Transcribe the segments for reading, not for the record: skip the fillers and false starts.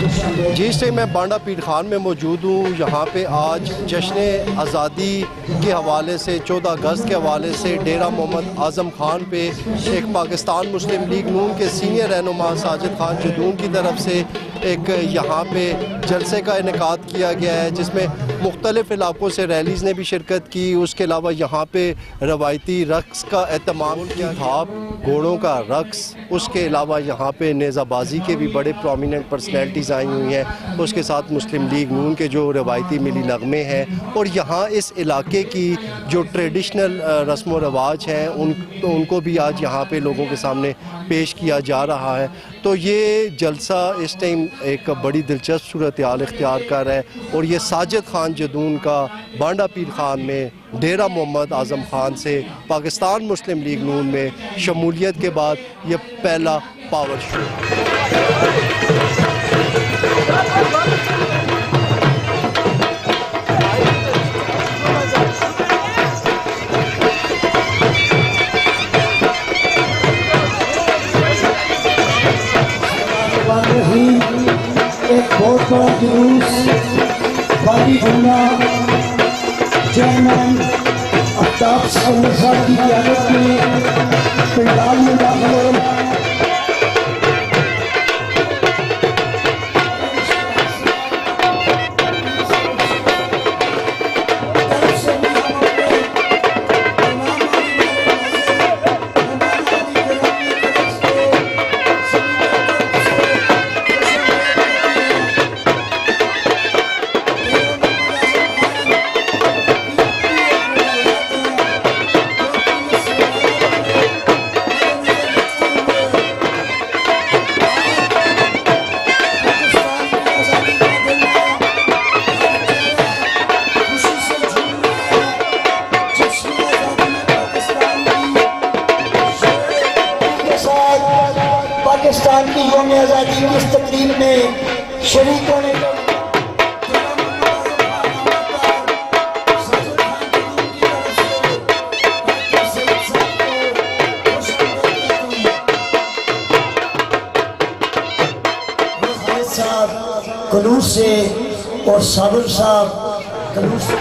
جی اس time میں بانڈا پیر خان میں موجود ہوں. یہاں پہ آج جشن آزادی کے حوالے سے 14 اگست کے حوالے سے ڈیرہ محمد اعظم خان پہ ایک پاکستان مسلم لیگ نون کے سینئر رہنما ساجد خان جدون کی طرف سے ایک یہاں پہ جلسے کا انعقاد کیا گیا ہے جس میں مختلف علاقوں سے ریلیز نے بھی شرکت کی. اس کے علاوہ یہاں پہ روایتی رقص کا اہتمام کیا, دھاپ گھوڑوں کا رقص. اس کے علاوہ یہاں پہ نیزہ بازی کے بھی بڑے پرومیننٹ پرسنالٹیز آئی ہوئی ہیں. اس کے ساتھ مسلم لیگ نون کے جو روایتی ملی نغمے ہیں اور یہاں اس علاقے کی جو ٹریڈیشنل رسم و رواج ہیں ان کو بھی آج یہاں پہ لوگوں کے سامنے پیش کیا جا رہا ہے. تو یہ جلسہ اس ٹائم ایک بڑی دلچسپ صورتحال اختیار کر رہا ہے اور یہ ساجد خان جدون کا بانڈا پیر خان میں ڈیرہ محمد اعظم خان سے پاکستان مسلم لیگ نون میں شمولیت کے بعد یہ پہلا پاور شو. ایک بہت بڑا جلوس باقی جملہ چیئرمین آفتاب صاحب کی قیادت میں پنڈال میں داخل ہو. پاکستان کی یوم آزادی کی اس تقریب میں شریک ہونے کا صاحب کلوس سے اور صابر صاحب کلوس سے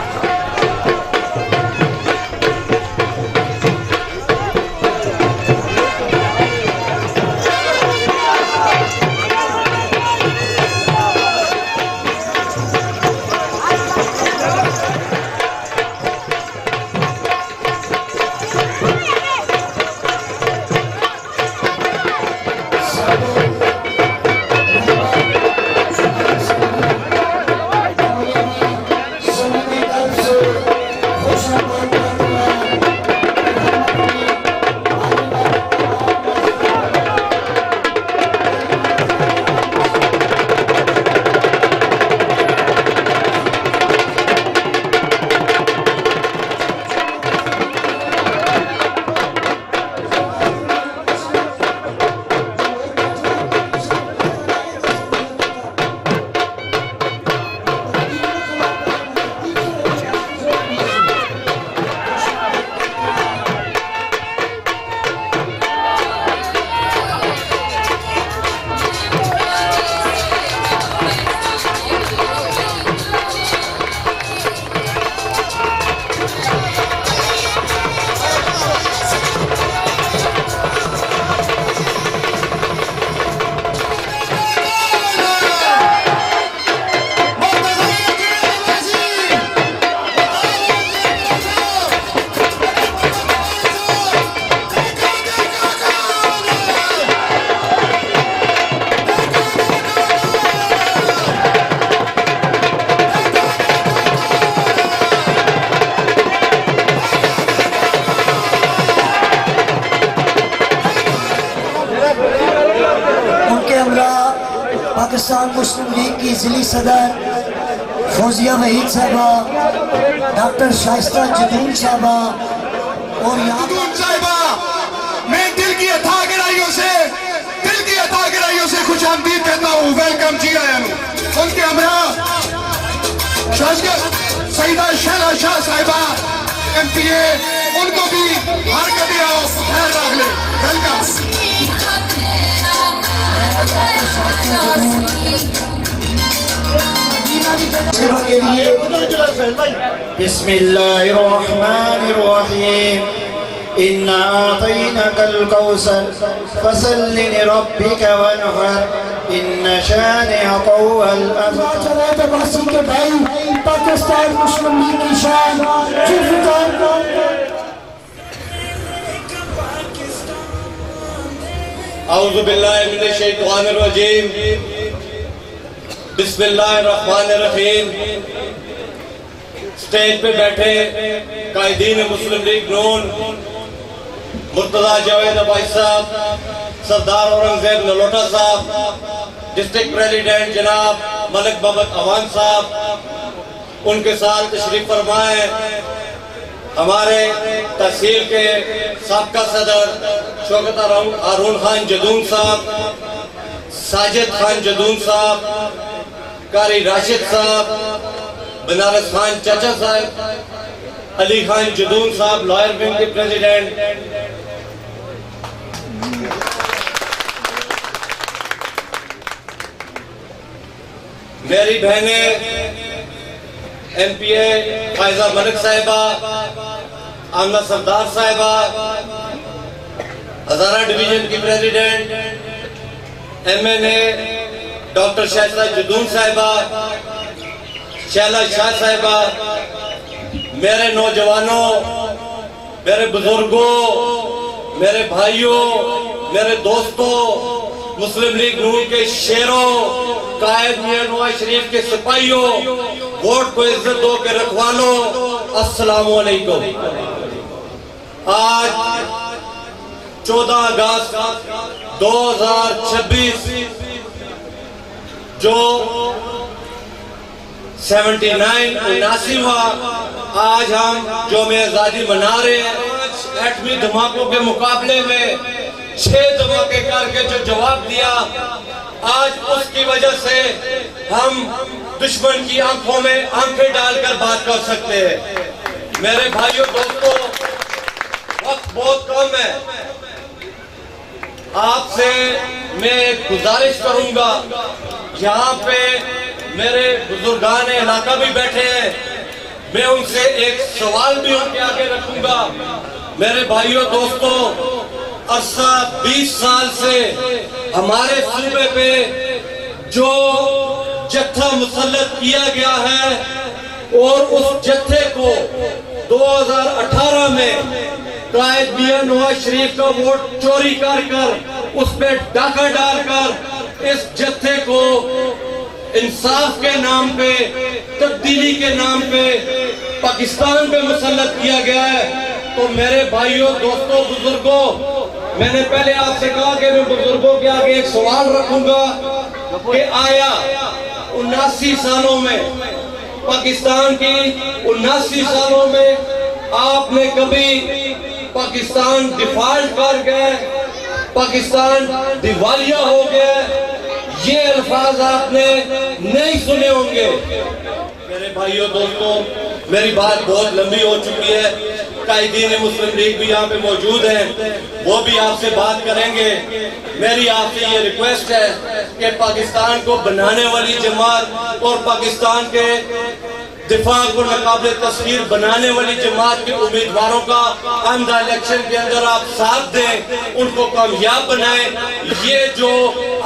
پاکستان مسلم لیگ کی ضلعی صدر فوزیہ وحید صاحبہ، ڈاکٹر شائستہ جدون صاحبہ اور یہاں میں دل کی عطا گرائیوں سے خوش آمدید کہتا ہوں. ویلکم جی آیا ہوں. ان کے ہمراہ سیدہ شہلا شاہ صاحبہ MPA، ان کو بھی حرکت آؤ خیر راغلے. ویلکم. کے لیے بسم اللہ الرحمن الرحیم اِنَّا أَعْطَيْنَاكَ الْكَوْثَرَ فَصَلِّ لِرَبِّكَ وَانْحَرْ إِنَّ شَانِئَكَ هُوَ الْأَبْتَرُ جناب محسن کے بھائی پاکستان مسلم لیگ کی شان ذوالفقار اعوذ باللہ من الشیطان الرجیم بسم اللہ الرحمن الرحیم سٹیج پہ بیٹھے قائدین مسلم لیگ نون مرتضی جاوید عباسی صاحب سردار اورنگزیب نلوٹا صاحب ڈسٹرکٹ پریزیڈنٹ جناب ملک محمد اوان صاحب ان کے ساتھ تشریف فرمائے ہمارے تحصیل کے سابقہ صدر شوکت ہارون خان جدون صاحب ساجد خان جدون صاحب قاری راشد صاحب بنارس خان چچا صاحب علی خان جدون صاحب لائر ونگ کے پریزیڈنٹ میری بہنیں ایم پی اے فائزہ ملک صاحبہ آمنہ سردار صاحبہ ہزارہ ڈویژن کی پریزیڈنٹ ایم این اے ڈاکٹر شائستہ جدون صاحبہ شیلہ شاہ صاحبہ میرے نوجوانوں میرے بزرگوں میرے بھائیوں میرے دوستوں مسلم لیگ نون کے شیروں قائد میاں نواز شریف کے سپاہیوں ووٹ کو عزت دو کے رکھوالوں السلام علیکم آج 14 اگست 2026 جو 79واں آج ہم یوم آزادی منا رہے ہیں ایٹمی دھماکوں کے مقابلے میں 6 دھماکے کر کے جو جواب دیا آج اس کی وجہ سے ہم دشمن کی آنکھوں میں آنکھیں ڈال کر بات کر سکتے ہیں میرے بھائیوں دوستوں وقت بہت کم ہے آپ سے میں ایک گزارش کروں گا یہاں پہ میرے بزرگان علاقہ بھی بیٹھے ہیں میں ان سے ایک سوال بھی ان کے آگے رکھوں گا میرے بھائیوں دوستوں عرصہ 20 سال سے ہمارے صوبے پہ جو جتھا مسلط کیا گیا ہے اور اس جتھے کو 2018 میں قائد میاں نواز شریف کا ووٹ چوری کر کر اس پہ ڈاکہ ڈال کر اس جتھے کو انصاف کے نام پہ تبدیلی کے نام پہ پاکستان پہ مسلط کیا گیا ہے تو میرے بھائیوں دوستوں بزرگوں میں نے پہلے آپ سے کہا کہ میں بزرگوں کے آگے ایک سوال رکھوں گا کہ آیا 79 سالوں میں پاکستان کی 79 سالوں میں آپ نے کبھی پاکستان ڈیفالٹ کر گئے پاکستان دیوالیہ ہو گئے یہ الفاظ آپ نے نہیں سنے ہوں گے میرے بھائیوں دوستوں میری بات بہت لمبی ہو چکی ہے قائدین مسلم لیگ بھی یہاں پہ موجود ہیں وہ بھی آپ سے بات کریں گے میری آپ سے یہ ریکویسٹ ہے کہ پاکستان کو بنانے والی جماعت اور پاکستان کے دفاع کو ناقابل تسخیر بنانے والی جماعت کے امیدواروں کا آئندہ الیکشن کے اندر آپ ساتھ دیں ان کو کامیاب بنائیں یہ جو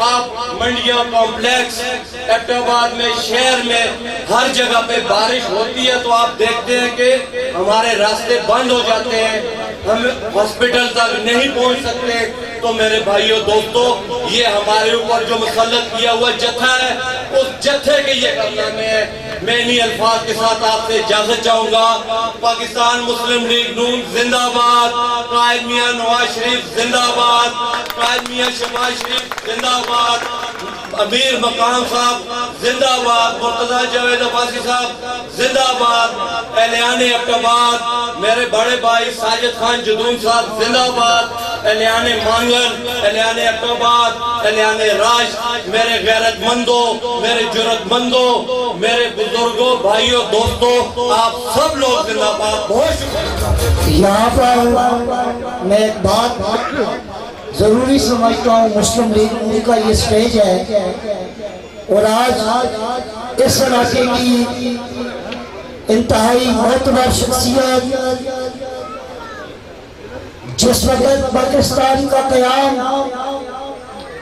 آپ منڈیا کمپلیکس ایبٹ آباد میں شہر میں ہر جگہ پہ بارش ہوتی ہے تو آپ دیکھتے ہیں کہ ہمارے راستے بند ہو جاتے ہیں ہم ہاسپٹل تک نہیں پہنچ سکتے تو میرے بھائیوں دوستوں یہ ہمارے اوپر جو مسلط کیا ہوا جتھا ہے اس جتھے کے یہ کرنا میں انہی الفاظ کے ساتھ آپ سے اجازت چاہوں گا پاکستان مسلم لیگ نون زندہ باد قائد میاں نواز شریف زندہ باد قائد میاں شہباز شریف زندہ باد امیر مقام صاحب زندہ باد مرتضی جاوید عباسی صاحب زندہ باد اہلیان ایبٹ آباد میرے بڑے بھائی ساجد خان جدون صاحب زندہ باد اہلیان مانگل اہلیان ایبٹ آباد اہلیان راج میرے غیرت مندوں میرے جرت مندوں میرے بزرگوں بھائیوں دوستوں آپ سب لوگ زندہ باد بہت شکریہ یہاں پر میں ایک بات ضروری سمجھتا ہوں مسلم لیگ کا یہ سٹیج ہے اور آج اس علاقے کی انتہائی معتبر شخصیت جس وقت پاکستان کا قیام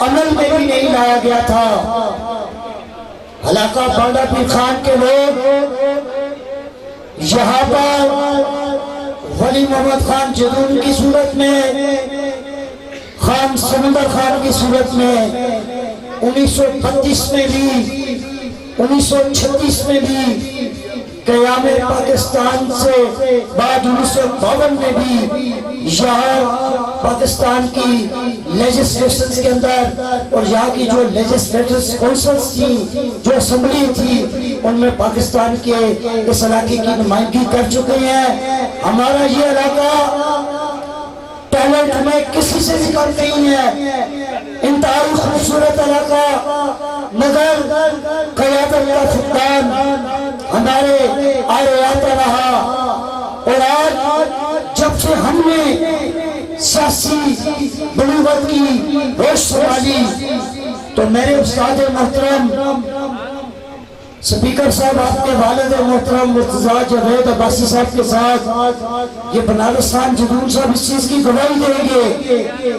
عمل میں بھی نہیں لایا گیا تھا، علاقہ بانڈا پیر خان کے لوگ یہاں پر ولی محمد خان جدون کی صورت میں، خان سمندر خان کی صورت میں 1932 میں بھی 1936 میں بھی قیام پاکستان سے بعد 1952 میں بھی یہاں پاکستان کی لیجسلیشنز کے اندر اور یہاں کی جو لیجسلیٹرز کونسلز تھی، جو اسمبلی تھی، ان میں پاکستان کے اس علاقے کی نمائندگی کر چکے ہیں۔ ہمارا یہ علاقہ ٹیلنٹ میں کسی سے بھی کم نہیں ہے، انتہائی خوبصورت علاقہ، مگر قیادت کا فقدان ہمارے آئے آتا رہا۔ اور آج جب سے ہم نے سیاسی بلوغت کی ہوش سنبھالی تو میرے استاد محترم سپیکر صاحب، آپ کے والد محترم مرتضیٰ جاوید عباسی صاحب کے ساتھ یہ بنارس خان جدون صاحب اس چیز کی گواہی دیں گے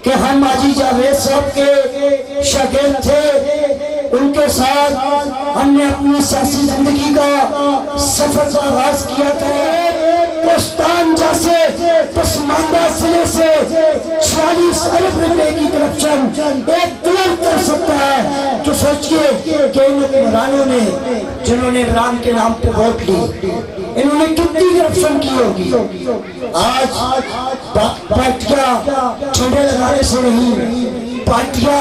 کہ ہم حاجی جاوید صاحب کے شاگرد تھے، ان کے ساتھ ہم نے اپنی سیاسی زندگی کا سفر کا آغاز کیا تھا۔ کوستان جیسے پسماندہ ضلع سے 46 ارب روپے کی کرپشن ایک کلر کر سکتا ہے، جو سوچئے کہ ان حکمرانوں نے جنہوں نے عمران کے نام پہ ووٹ لی، انہوں نے کتنی کرپشن کی ہوگی۔ آج پارٹیاں جھنڈے لگانے سے نہیں، پارٹیاں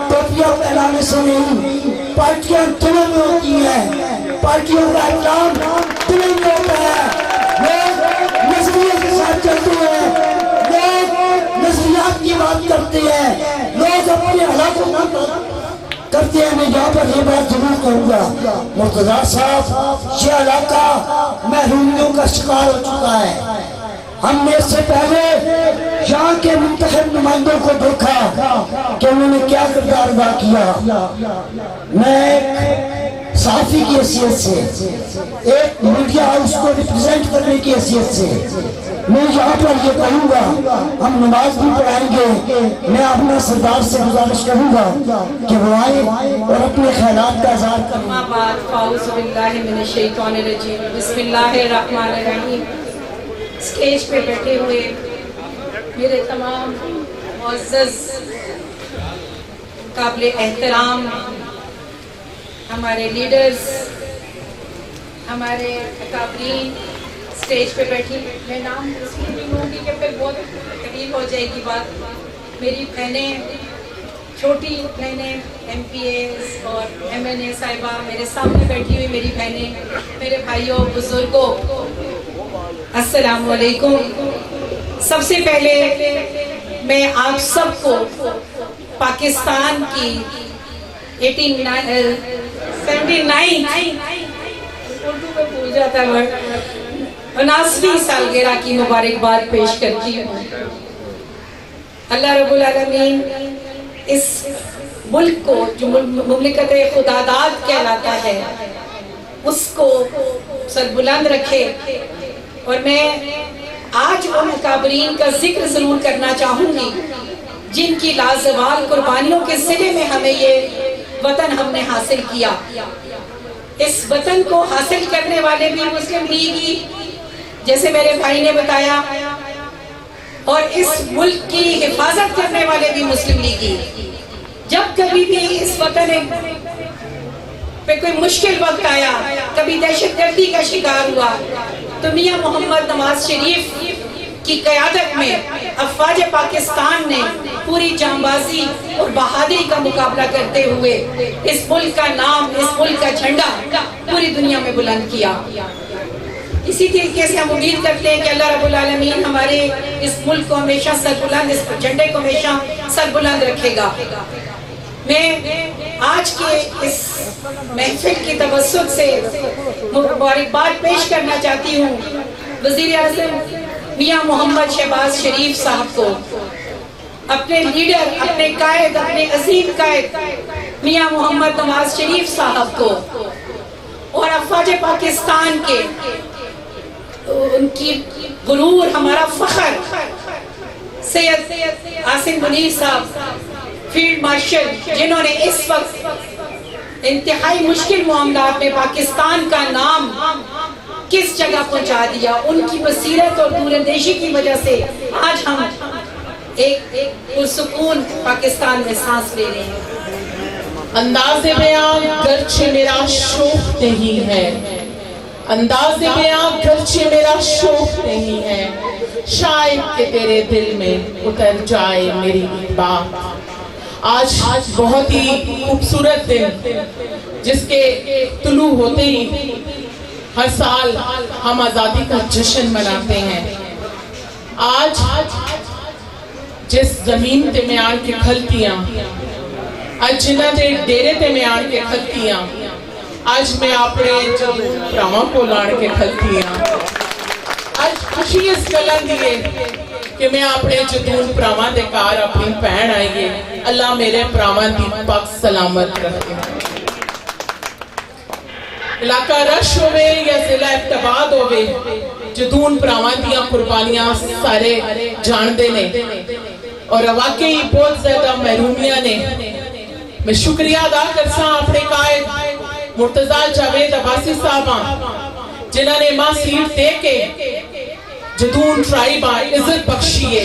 ٹوپیاں پہنانے سے نہیں، پارٹیاں دلوں میں ہوتی ہیں، پارٹیوں کا احترام دلوں میں ہوتا ہے۔ لوگ نظریے کے ساتھ چلتے ہیں، لوگ نظریات کی بات کرتے ہیں، لوگ اپنے علاقوں کا کرتے ہیں۔ میں یہاں پر یہ بات ضرور کہوں گا، مرتضیٰ صاحب، یہ علاقہ محرومیوں کا شکار ہو چکا ہے۔ ہم نے اس سے پہلے یہاں کے منتخب نمائندوں کو دیکھا کہ انہوں نے کیا کردار ادا کیا۔ میں ایک صحافی کی حیثیت سے، ایک میڈیا ہاؤس کو ریپرزینٹ کرنے کی حیثیت سے میں یہاں پر یہ کہوں گا، ہم نماز بھی پڑھائیں گے، میں اپنا سردار سے گزارش کروں گا کہ وہ آئیں اور اپنے خیالات کا اظہار کریں۔ اما بعد، فاعوذ باللہ من الشیطان الرجیم، بسم اللہ الرحمن الرحیم۔ اسٹیج پہ بیٹھے ہوئے میرے تمام معزز قابل احترام ہمارے لیڈرز، ہمارے اکابرین، اسٹیج پہ بیٹھی، میں نام اس لیے نہیں لوں گی کہ پھر بہت طویل ہو جائے گی بات۔ میری بہنیں، چھوٹی بہنیں، ایم پی ایز اور ایم این اے صاحبہ میرے سامنے بیٹھی ہوئی میری بہنیں، میرے بھائیوں، بزرگوں، السلام علیکم۔ سب سے پہلے میں آپ سب کو پاکستان کی 79 اردو میں بھول جاتا ہے 79ویں سالگرہ کی مبارکباد پیش کرتی ہوں۔ اللہ رب العالمین اس ملک کو جو مملکت خداداد کہلاتا ہے اس کو سربلند رکھے۔ اور میں آج ان اکابرین کا ذکر ضرور کرنا چاہوں گی جن کی لازوال قربانیوں کے صلے میں ہمیں یہ وطن ہم نے حاصل کیا۔ اس وطن کو حاصل کرنے والے بھی مسلم لیگی، جیسے میرے بھائی نے بتایا، اور اس ملک کی حفاظت کرنے والے بھی مسلم لیگی۔ جب کبھی بھی اس وطن پہ کوئی مشکل وقت آیا، کبھی دہشت گردی کا شکار ہوا، تو میاں محمد نواز شریف کی قیادت میں افواج پاکستان نے پوری جانبازی اور بہادری کا مقابلہ کرتے ہوئے اس ملک کا نام، اس ملک کا جھنڈا پوری دنیا میں بلند کیا۔ اسی طریقے سے ہم امید کرتے ہیں کہ اللہ رب العالمین ہمارے اس ملک کو ہمیشہ سربلند، اس جھنڈے کو ہمیشہ سربلند رکھے گا۔ میں آج کے اس محفل کی توسط سے مبارکباد پیش کرنا چاہتی ہوں وزیر اعظم میاں محمد شہباز شریف صاحب کو، اپنے لیڈر، اپنے قائد، اپنے عظیم قائد میاں محمد نواز شریف صاحب کو اور افواج پاکستان کے ان کی غرور ہمارا فخر سید عاصم منیر صاحب فیلڈ مارشل، جنہوں نے اس وقت انتہائی مشکل معاملات میں پاکستان کا نام کس جگہ پہنچا دیا، ان کی بصیرت اور دوراندیشی کی وجہ سے آج ہم ایک پرسکون پاکستان میں سانس لے رہے ہیں۔ انداز بیان گرچہ میرا شوق نہیں ہے، انداز بیان گرچہ میرا شوق نہیں ہے، شاید کہ تیرے دل میں اتر جائے میری بات۔ آج بہت ہی خوبصورت دن، جس کے طلوع ہوتے ہی ہر سال ہم آزادی کا جشن مناتے ہیں۔ آج جس زمین تے میں آن کے کھلتیاں، آج جنہ دے ڈیرے تے میں آن کے کھلتیاں، آج میں اپنے جدون پراواں کو لان کے کھلتیاں۔ آج خوشی اس گلن دیئے کہ میں اپنے جدون پراواں دے کار اپنی پہن آئیے، اللہ میرے پراواں دی پاک سلامت رکھے۔ علاقہ رش ہوئے یا ضلع ابتباد ہوئے، جدون پراواں دیاں قربانیاں سارے جان دے نے، اور واقعی بہت زیادہ محرومیاں نے۔ میں شکریہ ادا کرساں اپنے قائد مرتضیٰ جاوید عباسی صاحباں، جنہاں نے ماں سیٹ دے کے جدون ٹرائبہ عزت بخشیے۔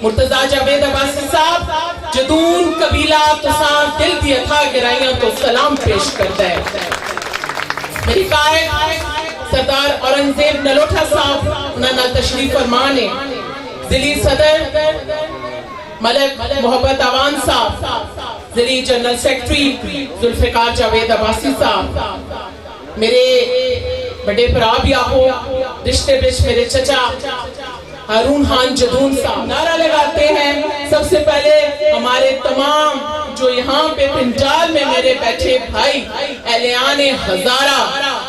مرتضیٰ جاوید عباسی صاحب جدون قبیلہ تسان دل دی اتھا گرائیاں تو سلام پیش کرتا ہے۔ میری قائد سردار اورنگزیب نلوٹھا صاحب انہاں نال تشریف فرمانے، ضلعی صدر ملک محبت آوان صاحب، ضلعی جنرل سیکٹری ذوالفقار جاوید عباسی صاحب، میرے بڑے برا بھی آہو رشتے بچ میرے چچا ہارون خان جدون صاحب نعرہ لگاتے ہیں۔ سب سے پہلے ہمارے تمام جو یہاں پہ پنجاب میں میرے بیٹھے بھائی اہلیان ہزارہ،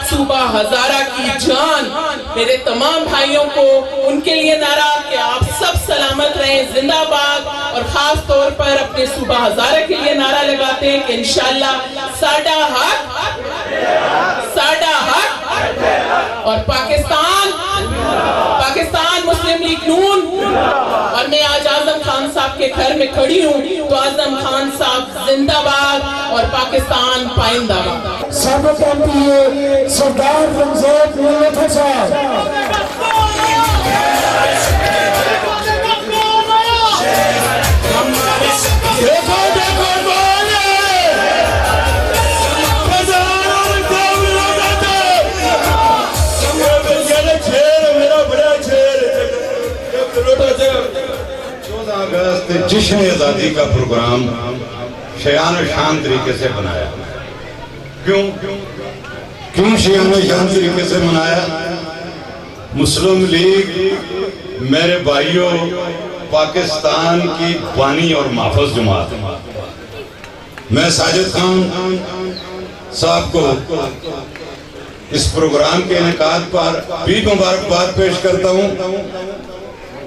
صوبہ ہزارہ کی جان، میرے تمام بھائیوں کو ان کے لیے نعرہ کہ آپ سب سلامت رہیں، زندہ باد، اور خاص طور پر اپنے صوبہ ہزارہ کے لیے نعرہ لگاتے ہیں کہ انشاءاللہ ساڈا حق، ساڈا حق، اور پاکستان مسلم لیگ نون۔ اور میں آج اعظم خان صاحب کے گھر میں کھڑی ہوں تو اعظم خان صاحب زندہ باد اور پاکستان پائندہ باد۔ سابق MP سردار اورنگزیب نلوٹھا صاحب، جشن آزادی کا پروگرام شیان و شان طریقے سے بنایا۔ کیوں شیان و شان طریقے سے منایا؟ مسلم لیگ میرے بھائیوں پاکستان کی بانی اور محفوظ جماعت، میں ساجد خان صاحب کو اس پروگرام کے انعقاد پر بھی مبارکباد پیش کرتا ہوں،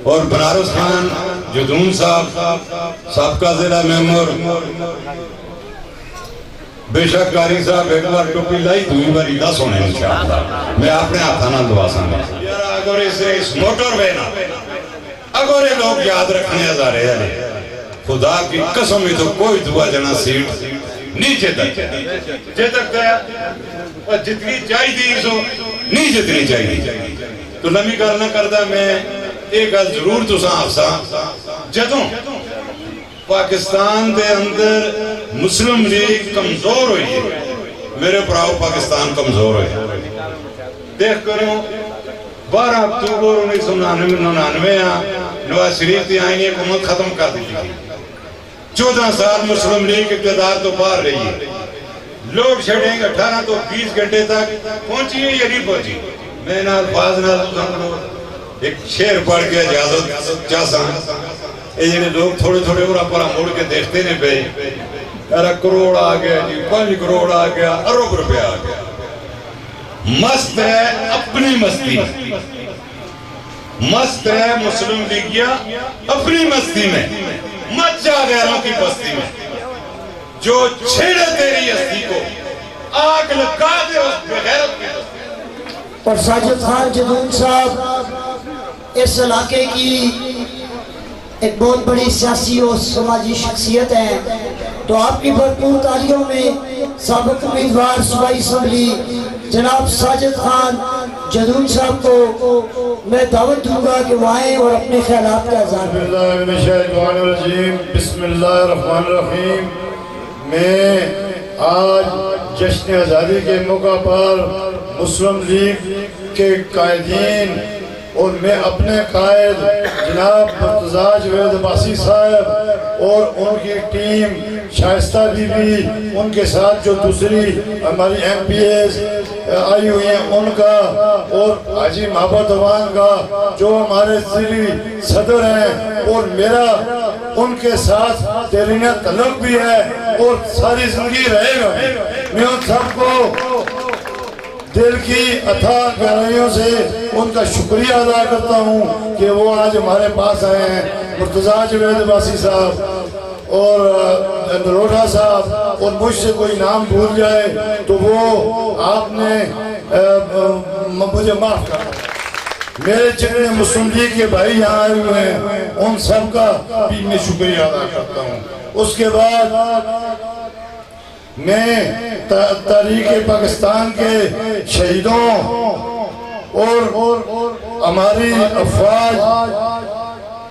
اور بنارس خان جدون صاحب سابقہ ضلع ممبر، بے شک قاری صاحب ایک بار ٹوپی لائی دوئی بار ایدہ سونے انشاءاللہ میں اپنے آتھانا دعا سنگا۔ یار اگر اس موٹر وے نا اگر یہ لوگ یاد رکھنے ازارے ہیں، خدا کی قسم ہی تو کوئی دعا جنا سیٹ نیچے تک گیا، اور جتنی چاہی دی سو نہیں جتنی چاہی دی تو لمی کرنا کردہ میں ایک از ضرور تو ساں جدوں پاکستان دے اندر مسلم لیگ کمزور ہوئی ہے، میرے پراؤ پاکستان کمزور ہوئی دیکھ کروں 12 اکتوبر 1999 نواز شریف دی آئینی حکومت ختم کر دی تھی، 14 سال مسلم لیگ اقتدار تو باہر رہی ہے، لوگ چھڑیں گے 18 تو 20 گھنٹے تک پہنچی ہے یا نہیں پہنچی۔ میں نہ الفاظ نہ ایک شعر پڑھ کے اجازت چاہتا ہوں، یہ جنہیں لوگ تھوڑے تھوڑے اور اپنا موڑ کے دیکھتے نے پہ ارہ کروڑ آ گیا جی، 5 کروڑ آ گیا، ارب روپے آ گیا، مست ہے اپنی مستی، مست ہے مسلم لیگیا اپنی مستی میں، مت جا غیروں کی بستی میں۔ جو چھیڑے تیری ہستی کو آگ لگا دے اس بغیرت کی بستی. اور ساجد خان جدون صاحب اس علاقے کی ایک بہت بڑی سیاسی اور سماجی شخصیت ہے، تو آپ کی بھرپور تالیوں میں سابق امیدوار صوبائی اسمبلی جناب ساجد خان جدون صاحب کو میں دعوت دوں گا کہ وہ آئیں اور اپنے خیالات کا اظہار بسم کریں. اللہ من الشیطان الرجیم، بسم اللہ الرحمن الرحیم. میں آج جشن آزادی کے موقع پر مسلم لیگ کے قائدین اور میں اپنے قائد جناب مرتضیٰ جوید عباسی صاحب اور ان کی ٹیم شائستہ بی بی، ان کے ساتھ جو دوسری ہماری ایم پی ایز آئی ہوئی ہیں ان کا، اور حاجی محبت عوان کا جو ہمارے ضلعی صدر ہیں، اور میرا ان کے ساتھ دیرینہ تعلق بھی ہے اور ساری زندگی رہے گا. میں ان سب کو دل کی اتھاہ گہرائیوں سے ان کا شکریہ ادا کرتا ہوں کہ وہ آج ہمارے پاس آئے ہیں. مرتضیٰ جوید عباسی صاحب اور نروٹا صاحب، اور مجھ سے کوئی نام بھول جائے تو وہ آپ نے مجھے معاف کرنا. میرے جتنے مسلم لیگ کے بھائی یہاں آئے ہوئے ہیں ان سب کا بھی میں شکریہ ادا کرتا ہوں. اس کے بعد میں تحریک پاکستان کے شہیدوں اور ہماری افواج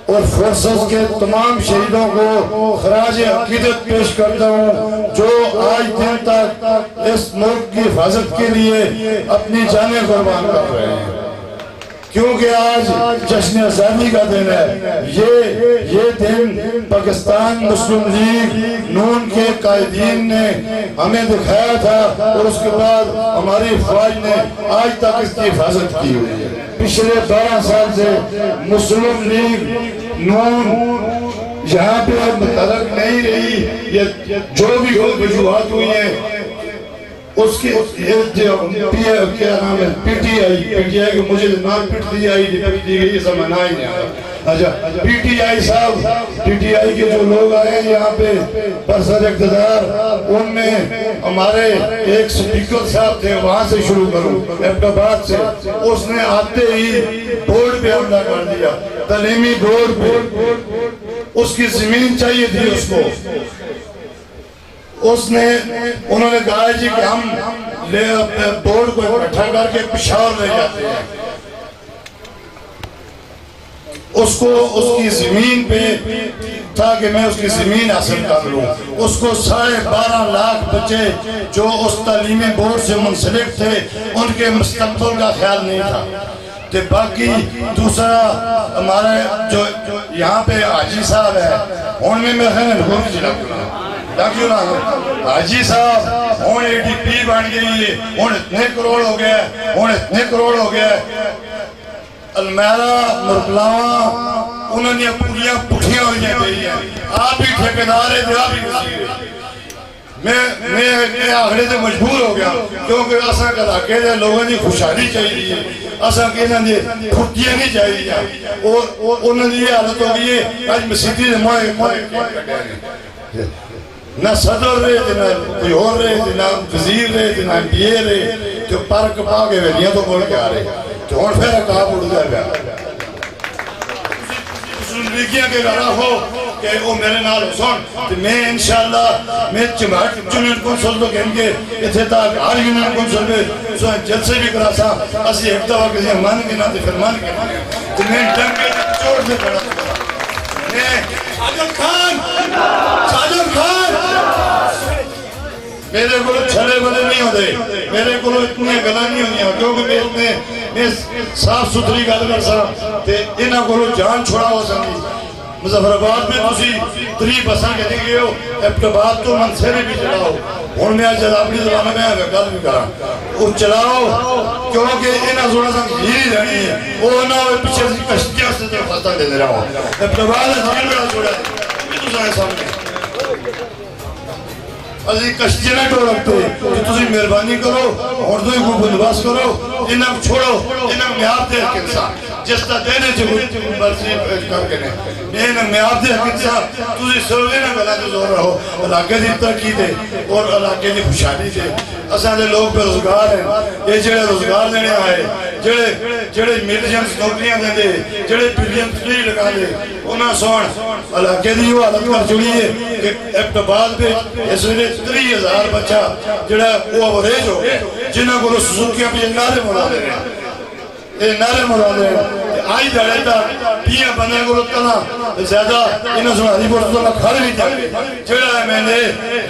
اور فورسز کے تمام شہیدوں کو خراج عقیدت پیش کرتا ہوں جو آج دن تک اس ملک کی حفاظت کے لیے اپنی جانیں قربان کر رہے ہیں. کیونکہ آج جشن آزادی کا دن ہے. یہ دن پاکستان مسلم لیگ نون کے قائدین نے ہمیں دکھایا تھا اور اس کے بعد ہماری فوج نے آج تک اس کی حفاظت کی ہوئی ہے. پچھلے 12 سال سے مسلم لیگ نون یہاں پہ متحرک نہیں رہی. جو بھی وجوہات ہوئی ہیں اس کے کیا نام ہے پی ٹی آئی کہ مجھے نام پٹ دی آئی دی گئی سمجھنا ہی نہیں آتا. اچھا پی ٹی آئی صاحب، پی ٹی آئی کے جو لوگ آئے ہیں یہاں پہ برسر اقتدار، ان میں ہمارے ایک سپیکر صاحب تھے، وہاں سے شروع کروں احمد آباد سے. اس نے آتے ہی بورڈ پہ حملہ کر دیا، تعلیمی بورڈ پہ. اس کی زمین چاہیے تھی اس کو. انہوں نے کہا جی کہ ہم بورڈ کو اکٹھا کر کے پشاور لے جاتے ہیں. اس کی زمین پہ تھا کہ میں اس کی زمین حاصل کر لوں. اس کو 12.5 لاکھ بچے جو اس تعلیمی بورڈ سے منسلک تھے ان کے مستقبل کا خیال نہیں تھا. تو باقی دوسرا ہمارے جو یہاں پہ حاجی صاحب ہے ان میں حاجی صاحب ہوں اے ڈی پی بن گئی ہے، ہوں اتنے کروڑ ہو گیا. المہرہ مرکلاواں انہوں نے پوریاں پٹھیاں ہوئی ہیں. آپ بھی ٹھیکیدار ہے آپ بھی وزیر ہے. میں آخری سے مجبور ہو گیا کیونکہ اساں کے علاقے دے لوگوں کی خوشحالی چاہیے، اساں کے انہوں نے پھٹیاں نہیں چاہیے. اور انہوں نے یہ حالت ہو گئی ہے آج مسیدی سے موئے نہ صدر رہے نہ کوئی اور رہے نہ وزیر رہے نہ ایم پی اے رہے جو پارک پا کے ویلیاں تو بول کے آ رہے تو ہون پھر کہا اڑ جائے گا. لیگیاں کے گھرہ ہو کہ وہ میرے نال سن تو میں انشاءاللہ میں چمہٹ یونین کونسل تو کہیں گے اتھے تاک ہر یونین کونسل میں جلسے بھی کرا سا اسی ایک دفعہ کسی مان کے نہ پھر مان کے تو میں ڈنگ کے چوڑ سے پڑا میں ساجد خان میرے کو چھلے بلے نہیں ہوتے، میرے کو اتنی گلا نہیں ہوتی کیونکہ میں صاف ستھری گل کر سا انہاں کو جان چھوڑا ہو سکتی. مظفر آباد میں تسی 3 بساں کہتے گئے ہو، ابتباد تو منصرے بھی چلاؤ. ہوں میں آج اپنی زبانہ میں گل بھی کرا وہ چلاؤ کیونکہ انہاں زورا سا گھیری رہنی ہے. وہ نہ ہوئے پیچھے سے کشتیاں سے تو فستہ دے رہا ہوں. ابتباد ہے سامنے بڑا چھوڑا ہے تو سارے سامنے ਅਸੀਂ ਕਸ਼ਤੀ ਨਾ ਢੋ ਰੱਖਦੇ ਕਿ ਤੁਸੀਂ ਮਿਹਰਬਾਨੀ ਕਰੋ ਹੁਣ ਤੋਂ ਹੀ ਕੋਈ ਬੰਦੋਬਸਤ ਕਰੋ ਇਹਨਾਂ ਨੂੰ ਛੋੜੋ ਇਹਨਾਂ ਨੂੰ ਮਿਆਦ ਦੇ ਹੱਕ ਇਨਸਾਨ ਜਿਸ ਦਾ ਦੇਣੇ ਚ ਮਰਜ਼ੀ ਕਰਕੇ ਨੇ ਇਹਨਾਂ ਮਿਆਦ ਦੇ ਹੱਕ ਇਨਸਾਨ ਤੁਸੀਂ ਸਰਵੇ ਨਾ ਗਲਾ ਤੇ ਜ਼ੋਰ ਰਹੋ ਇਲਾਕੇ ਦੀ ਤਰੱਕੀ ਤੇ ਔਰ ਇਲਾਕੇ ਦੀ ਖੁਸ਼ਹਾਲੀ ਤੇ ਅਸਾਂ ਦੇ ਲੋਕ ਬੇਰੁਜ਼ਗਾਰ ਹਨ ਇਹ ਜਿਹੜੇ ਰੁਜ਼ਗਾਰ ਦੇਣੇ ਆਏ ਜਿਹੜੇ ਮਿਲੀਅਨਸ ਨੌਕਰੀਆਂ ਦਿੰਦੇ ਜਿਹੜੇ ਬਿਲੀਅਨ ਫ੍ਰੀ ਲਗਾਉਂਦੇ ਉਹਨਾਂ ਸੋਣ ਇਲਾਕੇ ਦੀ ਉਹ ਹਾਲਤ ਕਰ ਚੁਣੀ ਹੈ ਕਿ ਇੱਕ ਤੋਂ ਬਾਅਦ ਵਿੱਚ ਇਸ ਵੇਲੇ 30,000 ਬੱਚਾ ਜਿਹੜਾ ਉਹ ਅਵਰੇਜ ਹੋ ਗਿਆ ਜਿਨ੍ਹਾਂ ਕੋਲ ਸੁਜ਼ੂਕੀਆਂ ਵੀ ਨਾਰੇ ਮਰਾਉਂਦੇ ਨੇ ਇਹ ਨਾਰੇ ਮਰਾਉਂਦੇ ਨੇ ਆਈ ਦੜੇ ਤੱਕ 20 ਬੰਦਿਆਂ ਕੋਲ ਕਨਾ ਜ਼ਿਆਦਾ ਇਹਨਾਂ ਸੁਹਾਰੀ ਵੋਟ ਤੋਂ ਖੜ ਵੀ ਜਾਂਦੇ ਜਿਹੜਾ ਮੈਨੇ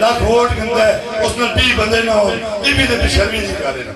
ਲੱਖ ਵੋਟ ਕਹਿੰਦਾ ਉਸ ਨਾਲ 20 ਬੰਦੇ ਨਾ ਹੋ ਇਹ ਵੀ ਤੇ ਬੇਸ਼ਰਮੀ ਨਹੀਂ ਕਰ ਰਹੇ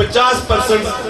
50%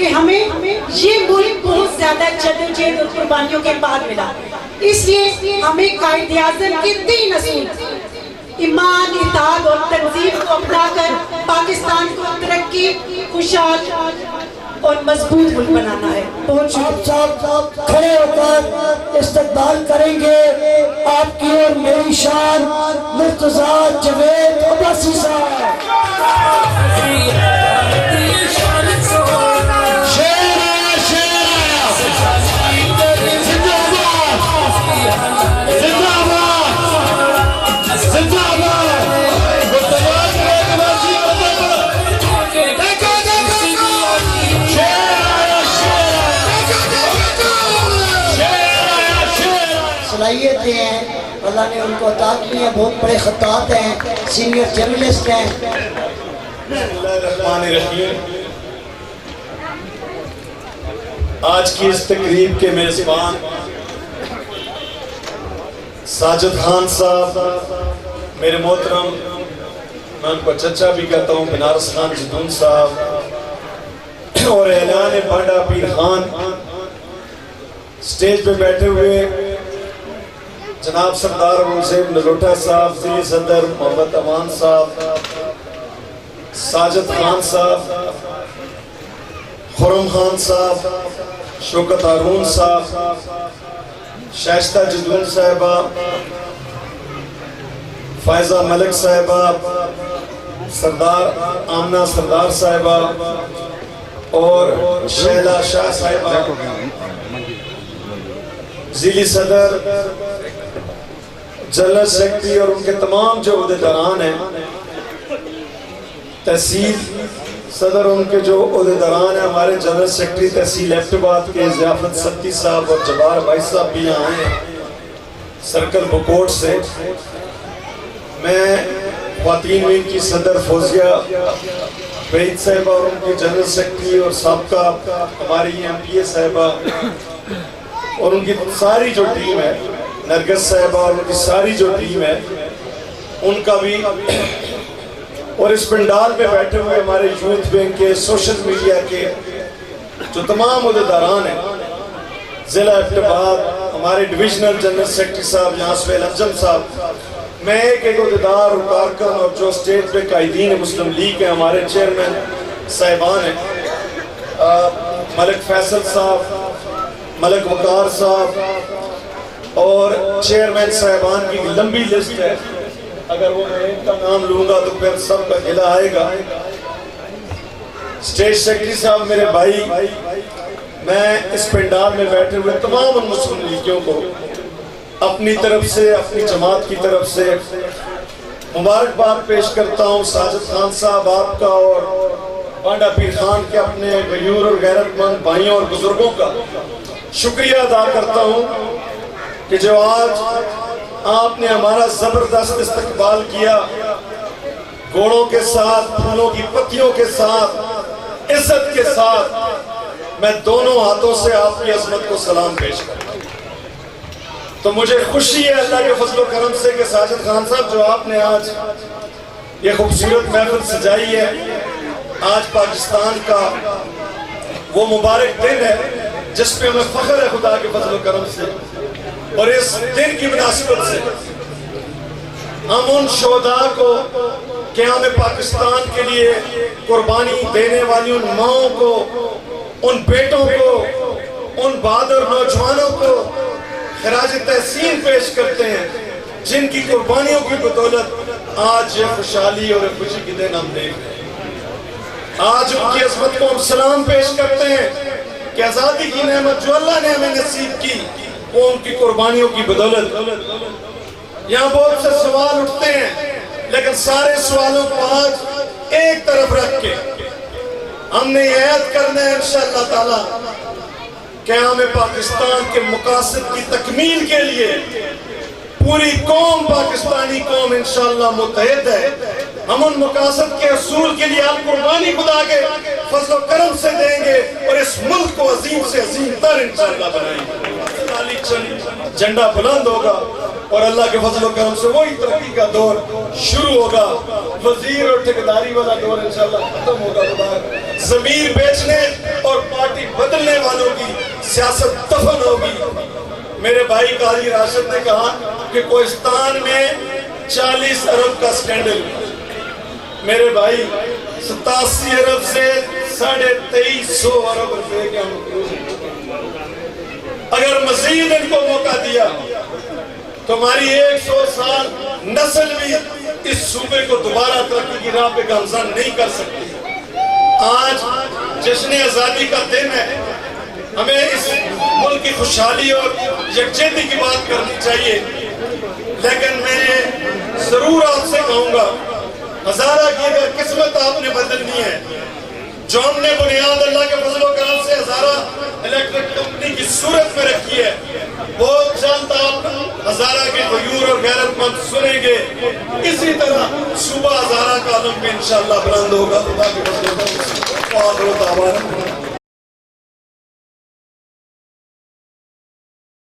کہ ہمیں یہ ملک بہت زیادہ جدوجہد اور قربانیوں کے بعد ملا. اس لیے ہمیں قائد اعظم کے 3 اصول ایمان، اتحاد اور تنظیم کو اپنا کر پاکستان کو ترقی، خوشحال اور مضبوط ملک بنانا ہے. بہت شکریہ. آپ کھڑے ہو کر استقبال کریں گے آپ کی اور میری شان مرتضیٰ جاوید عباسی صاحب. صلاحیتیں ہیں اللہ نے ان کو عطا کی ہیں، بہت بڑے خطاط ہیں، سینئر جرنلسٹ ہیں. بسم اللہ الرحمن الرحیم. آج کی اس تقریب کے میزبان ساجد خان صاحب، میرے محترم، میں ان کو چچا بھی کہتا ہوں، بنارس خان جدون صاحب، اور اعلان بانڈا پیر خان. سٹیج پہ بیٹھے ہوئے جناب سردار ابوالسیف نلوٹا صاحب، ضلعی صدر محمد امان صاحب، ساجد خان صاحب، خرم خان صاحب، شوکت ہارون صاحب، شائستہ جدون صاحبہ، فائزہ ملک صاحبہ، سردار آمنہ سردار صاحبہ اور شہلا شاہ صاحبہ، ضلعی صدر، جنرل سیکرٹری اور ان کے تمام جو عہدیداران ہیں، تحصیل صدر ان کے جو عہدیداران ہیں، ہمارے جنرل سیکرٹری تحصیل ایبٹ آباد کے ضیافت ستی صاحب اور جبار بھائی صاحب بھی یہاں آئے ہیں سرکل بکوٹ سے. میں خواتین ونگ کی صدر فوزیہ بعید صاحبہ اور ان کی جنرل سیکرٹری اور سابقہ ہماری ایم پی اے صاحبہ اور ان کی ساری جو ٹیم ہے، نرگس صاحبہ اور ان کی ساری جو ٹیم ہے، ان کا بھی، اور اس پنڈال پہ بیٹھے ہوئے ہمارے یوتھ بینک کے، سوشل میڈیا کے جو تمام عہدیداران ہیں، ضلع ایبٹ آباد، ہمارے ڈویژنل جنرل سیکرٹری صاحب یہاں سہیل انجم صاحب، میں ایک عہدیدار اور کارکن اور جو اسٹیج پہ قائدین مسلم لیگ ہیں، ہمارے چیئرمین صاحبان ہیں، ملک فیصل صاحب، ملک وقار صاحب اور چیئرمین صاحبان کی لمبی لسٹ ہے، اگر وہ میں ان کا نام لوں گا تو پھر سب کا گلہ آئے گا. اسٹیج سیکرٹری صاحب میرے بھائی، میں اس پنڈال میں بیٹھے ہوئے تمام ان مسلم لیگیوں کو اپنی طرف سے، اپنی جماعت کی طرف سے مبارکباد پیش کرتا ہوں. ساجد خان صاحب آپ کا اور بانڈا پیر خان کے اپنے غیور اور غیرت مند بھائیوں اور بزرگوں کا شکریہ ادا کرتا ہوں کہ جو آج آپ نے ہمارا زبردست استقبال کیا، گھوڑوں کے ساتھ، پھولوں کی پتیوں کے ساتھ، عزت کے ساتھ. میں دونوں ہاتھوں سے آپ کی عظمت کو سلام پیش کرتا ہوں. تو مجھے خوشی ہے اللہ کے فضل و کرم سے کہ ساجد خان صاحب جو آپ نے آج یہ خوبصورت محفل سجائی ہے، آج پاکستان کا وہ مبارک دن ہے جس پہ ہمیں فخر ہے خدا کے فضل و کرم سے. اور اس دن کی مناسبت سے ہم ان شہداء کو، قیام پاکستان کے لیے قربانی دینے والی ان ماؤں کو، ان بیٹوں کو، ان بہادر نوجوانوں کو خراج تحسین پیش کرتے ہیں جن کی قربانیوں کی بدولت آج یہ خوشحالی اور خوشی کے دن ہم دیکھ رہے ہیں. آج ان کی عظمت کو ہم سلام پیش کرتے ہیں کہ آزادی کی نعمت جو اللہ نے ہمیں نصیب کی وہ ان کی قربانیوں کی بدولت. یہاں بہت سے سوال اٹھتے ہیں لیکن سارے سوالوں کو آج ایک طرف رکھ کے ہم نے یہ عہد کرنا ہے انشاءاللہ تعالی قیام پاکستان کے مقاصد کی تکمیل کے لیے پوری قوم، پاکستانی قوم انشاءاللہ متحد ہے. ہم ان مقاصد کے حصول کے لیے آپ قربانی خدا کے فضل و کرم سے دیں گے اور اس ملک کو عظیم سے عظیم تر انشاءاللہ بنائیں گے. جھنڈا بلند ہوگا، اور اللہ کے فضل و کرم سے وہی ترقی کا دور شروع ہوگا. وزیر اور ٹھیکیداری والا دور انشاءاللہ ختم ہوگا. ضمیر بیچنے اور پارٹی بدلنے والوں کی سیاست دفن ہوگی. میرے بھائی قاضی راشد نے کہا کہ کوہستان میں 40 ارب کا سکینڈل. میرے بھائی 87 ارب سے 2350 ارب روپے کے ہم. اگر مزید ان کو موقع دیا تو ہماری 100 سال نسل بھی اس صوبے کو دوبارہ ترقی کی راہ پہ گامزن نہیں کر سکتی. آج جشن آزادی کا دن ہے. ہمیں اس ملک کی خوشحالی اور یکجہتی کی بات کرنی چاہیے. لیکن میں ضرور آپ سے کہوں گا ہزارہ کی اگر قسمت آپ نے بدلنی ہے, جو ہم نے بنیاد اللہ کے فضل و کرم سے ہزارہ الیکٹرک کمپنی کی صورت میں رکھی ہے, وہ چند آپ ہزارہ کے غیور اور غیرت مند سنیں گے. اسی طرح صوبہ ہزارہ کا علم بھی انشاءاللہ بلند ہوگا. خدا کے فضل و کرم سے.